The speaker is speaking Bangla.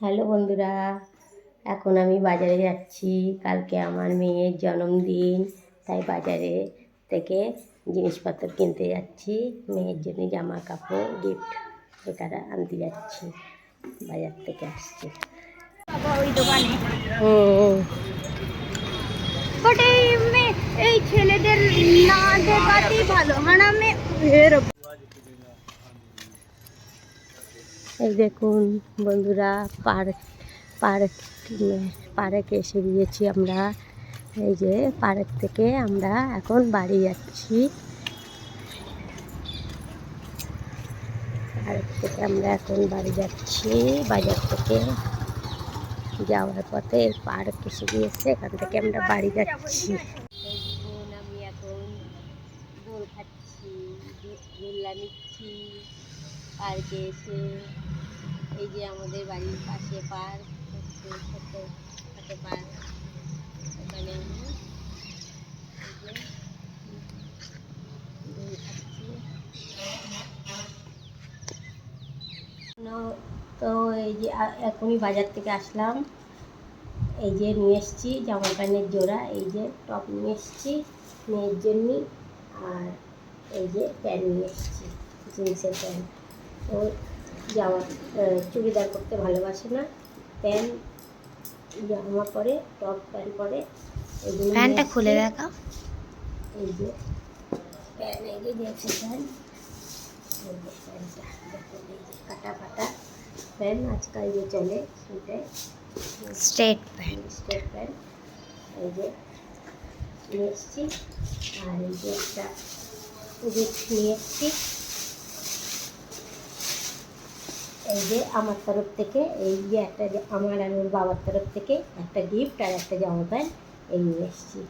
হ্যালো বন্ধুরা, এখন আমি বাজারে যাচ্ছি। কালকে আমার মেয়ের জন্মদিন, তাই বাজারে থেকে জিনিসপত্র কিনতে যাচ্ছি। মেয়ের জন্য জামা কাপড় গিফট এটা আনতে যাচ্ছি, বাজার থেকে আসছি। ওই দোকানে বাট এই ছেলেদের না দেখাতেই ভালো। হারামে এই দেখুন বন্ধুরা, পার্কে এসে গিয়েছি আমরা। এই যে পার্ক থেকে আমরা এখন বাড়ি যাচ্ছি। পার্ক থেকে আমরা এখন বাড়ি যাচ্ছি। বাজার থেকে যাওয়ার পথে পার্ক এসে গিয়েছে, এখান থেকে আমরা বাড়ি যাচ্ছি। দেখুন আমি এখন দোল খাচ্ছি, দোলনা নিচ্ছি পার্কে এসে। এই যে আমাদের বাড়ির পাশে পার্ক, ছোট ছোট পার্ক। এখানে আমি দোল খাচ্ছি। তো এই যে এখনই বাজার থেকে আসলাম। এই যে নিয়ে এসেছি জামা প্যান্টের জোড়া, এই যে টপ নিয়ে এসেছি মেয়ের জন্য, আর এই যে প্যান্ট নিয়ে এসেছি, জিন্সের প্যান্ট। ও চুড়িদার করতে ভালোবাসে না, প্যান্ট জামা পরে, টপ প্যান্ট পরে। প্যান্টটা খুলে দেখা। এই যে প্যান্ট, এই যে জিন্সের প্যান্ট, এই যে প্যান্টটা দেখুন, এই যে কাটা ফাটা প্যান্ট আজকাল যে চলে সেটাই, স্ট্রেট প্যান্ট। এই যে নিয়ে এসেছি, আর এই যে একটা গিফট নিয়ে এসেছি। এই যে আমার তরফ থেকে, এই যে একটা, আমার আর ওর বাবার তরফ থেকে একটা গিফট আর একটা জামা প্যান্ট এই নিয়ে এসেছি।